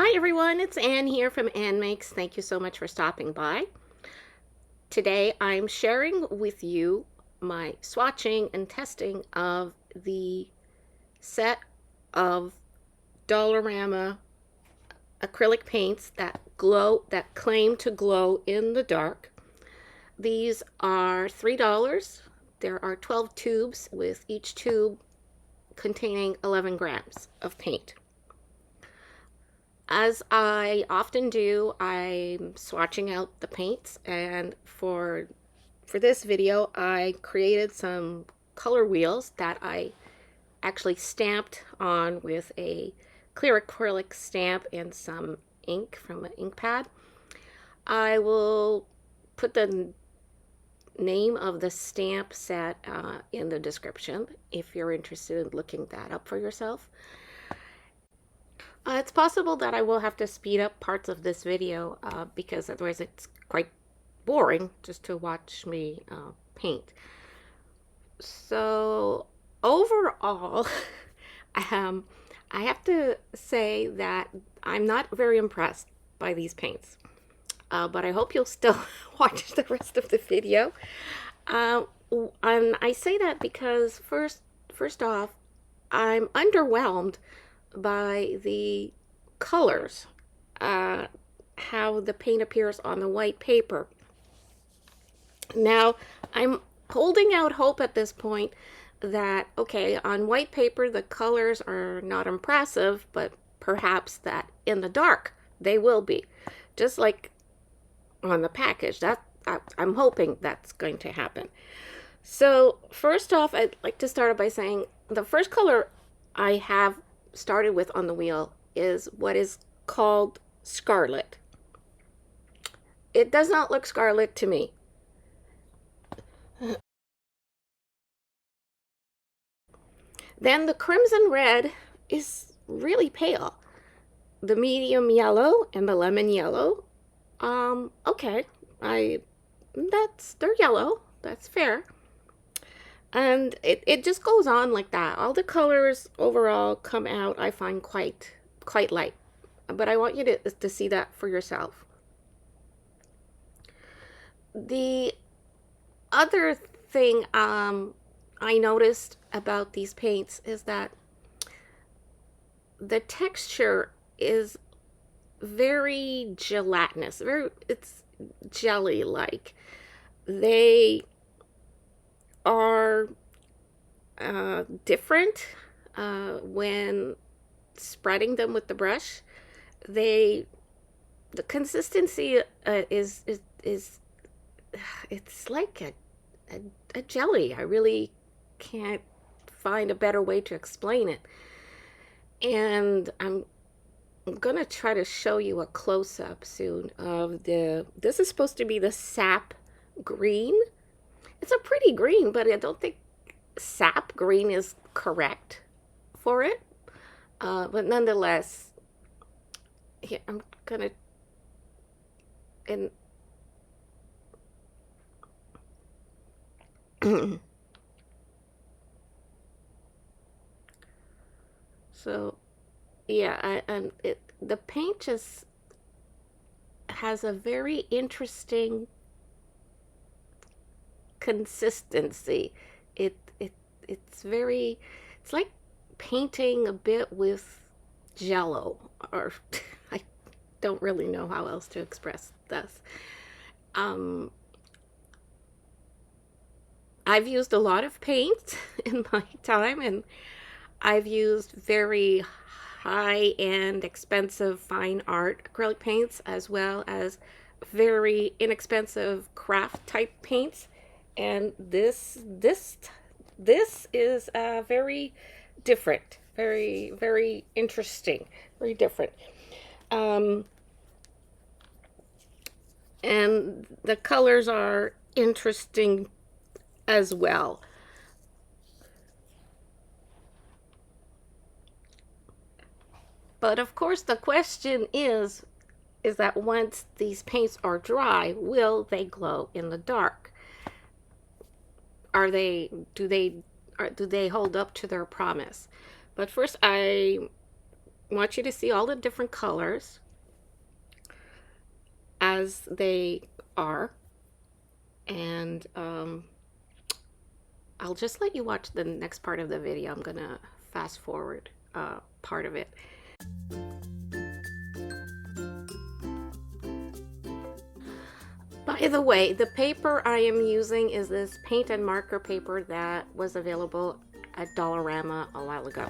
Hi everyone, it's Ann here from AnnMakes. Thank you so much for stopping by. Today I'm sharing with you my swatching and testing of the set of Dollarama acrylic paints that claim to glow in the dark. These are $3. There are 12 tubes with each tube containing 11 grams of paint. As I often do, I'm swatching out the paints, and for this video I created some color wheels that I actually stamped on with a clear acrylic stamp and some ink from an ink pad. I will put the name of the stamp set in the description if you're interested in looking that up for yourself. It's possible that I will have to speed up parts of this video because otherwise it's quite boring just to watch me paint. So overall, I have to say that I'm not very impressed by these paints, but I hope you'll still watch the rest of the video. And I say that because first off, I'm underwhelmed by the colors, how the paint appears on the white paper. Now, I'm holding out hope at this point that, okay, on white paper the colors are not impressive, but perhaps that in the dark they will be. Just like on the package. I'm hoping that's going to happen. So first off, I'd like to start by saying the first color I have started with on the wheel is what is called scarlet. It does not look scarlet to me. Then the crimson red is really pale. The medium yellow and the lemon yellow, okay, they're yellow, that's fair. And it just goes on like that. All the colors overall come out, I find, quite light. But I want you to see that for yourself. The other thing I noticed about these paints is that the texture is very gelatinous. It's jelly-like. They are different when spreading them with the brush. The consistency is it's like a jelly. I really can't find a better way to explain it. And I'm gonna try to show you a close-up soon of this is supposed to be the sap green. It's a pretty green, but I don't think sap green is correct for it. But nonetheless, here I'm gonna, and so yeah, the paint just has a very interesting consistency. It's like painting a bit with jello, or I don't really know how else to express this. I've used a lot of paint in my time, and I've used very high-end, expensive, fine art acrylic paints, as well as very inexpensive craft type paints. And this is very different, very interesting, very different. And the colors are interesting as well. But of course the question is that once these paints are dry, will they glow in the dark? Do they hold up to their promise? But first I want you to see all the different colors as they are. And I'll just let you watch the next part of the video. I'm gonna fast forward part of it. By the way, the paper I am using is this paint and marker paper that was available at Dollarama a while ago.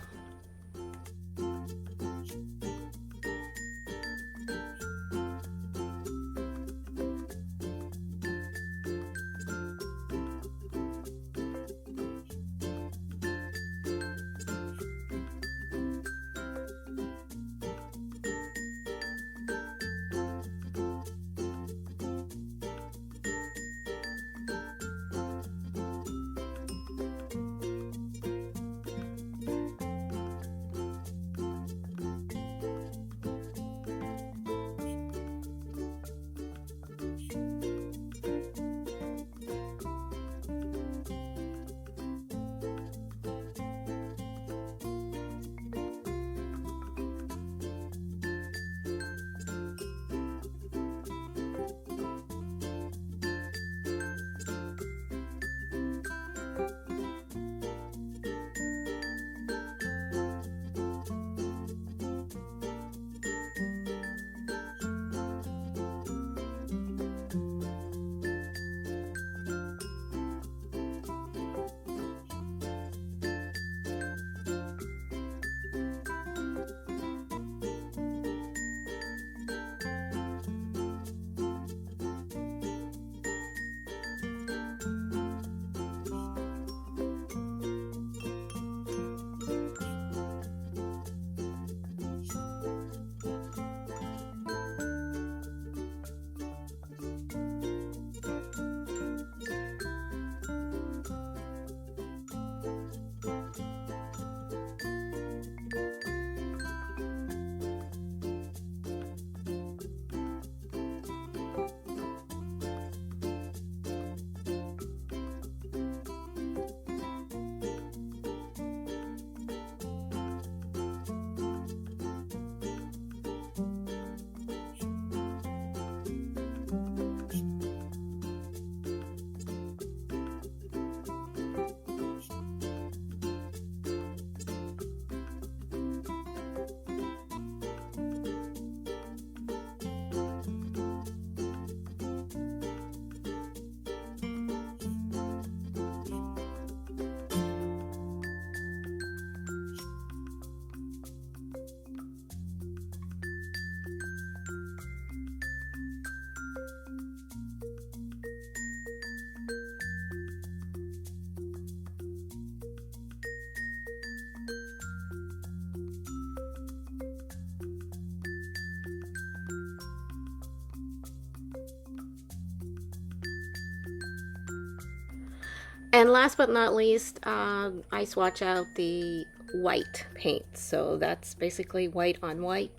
And last but not least, I swatch out the white paint. So that's basically white on white.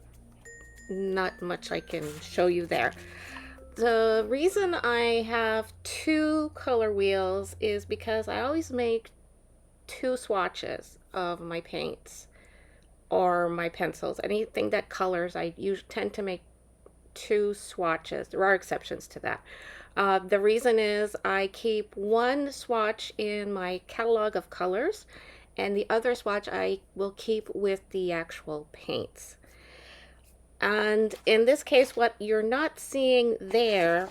Not much I can show you there. The reason I have two color wheels is because I always make two swatches of my paints or my pencils. Anything that colors, I tend to make two swatches. There are exceptions to that. The reason is I keep one swatch in my catalog of colors, and the other swatch I will keep with the actual paints. And in this case, what you're not seeing there,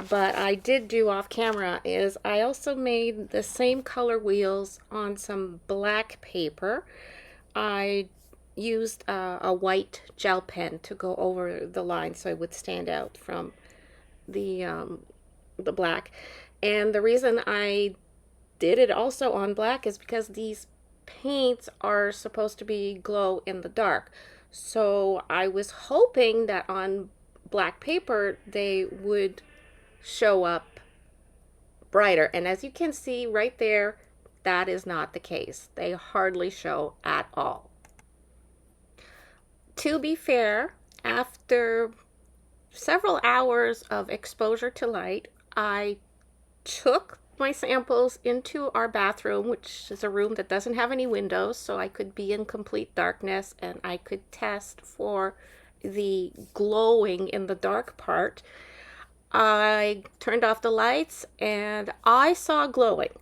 but I did do off camera, is I also made the same color wheels on some black paper. I used a white gel pen to go over the line so it would stand out from the black. And the reason I did it also on black is because these paints are supposed to be glow in the dark. So I was hoping that on black paper they would show up brighter. And as you can see right there, that is not the case. They hardly show at all. To be fair, after several hours of exposure to light, I took my samples into our bathroom, which is a room that doesn't have any windows, so I could be in complete darkness and I could test for the glowing in the dark part. I turned off the lights and I saw glowing.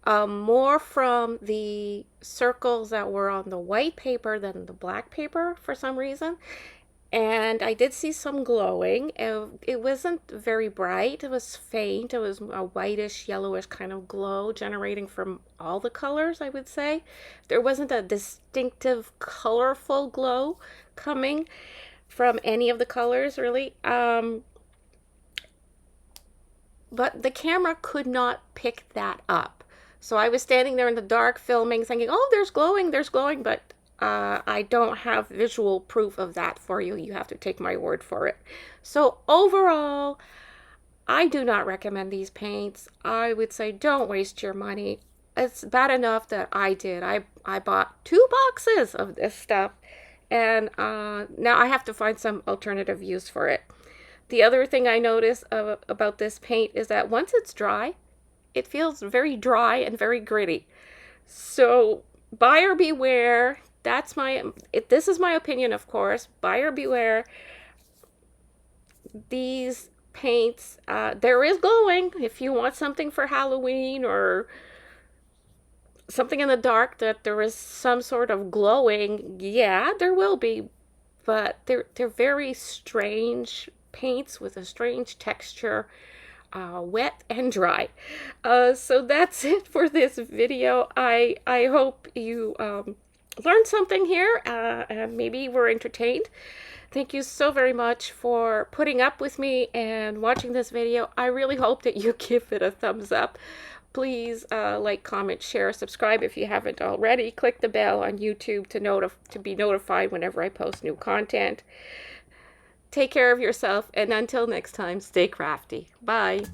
More from the circles that were on the white paper than the black paper for some reason. And I did see some glowing. It wasn't very bright. It was faint. It was a whitish, yellowish kind of glow generating from all the colors, I would say. There wasn't a distinctive, colorful glow coming from any of the colors, really. But the camera could not pick that up. So I was standing there in the dark filming, thinking, oh, there's glowing, but I don't have visual proof of that for you. You have to take my word for it. So overall, I do not recommend these paints. I would say don't waste your money. It's bad enough that I did. I bought 2 boxes of this stuff, and now I have to find some alternative use for it. The other thing I noticed about this paint is that once it's dry, it feels very dry and very gritty. So buyer beware. This is my opinion, of course. Buyer beware. These paints, there is glowing. If you want something for Halloween or something in the dark that there is some sort of glowing, yeah, there will be. But they're very strange paints with a strange texture. Wet and dry. So that's it for this video. I hope you learned something here and maybe were entertained. Thank you so very much for putting up with me and watching this video. I really hope that you give it a thumbs up. Please like, comment, share, subscribe if you haven't already. Click the bell on YouTube to be notified whenever I post new content. Take care of yourself, and until next time, stay crafty. Bye.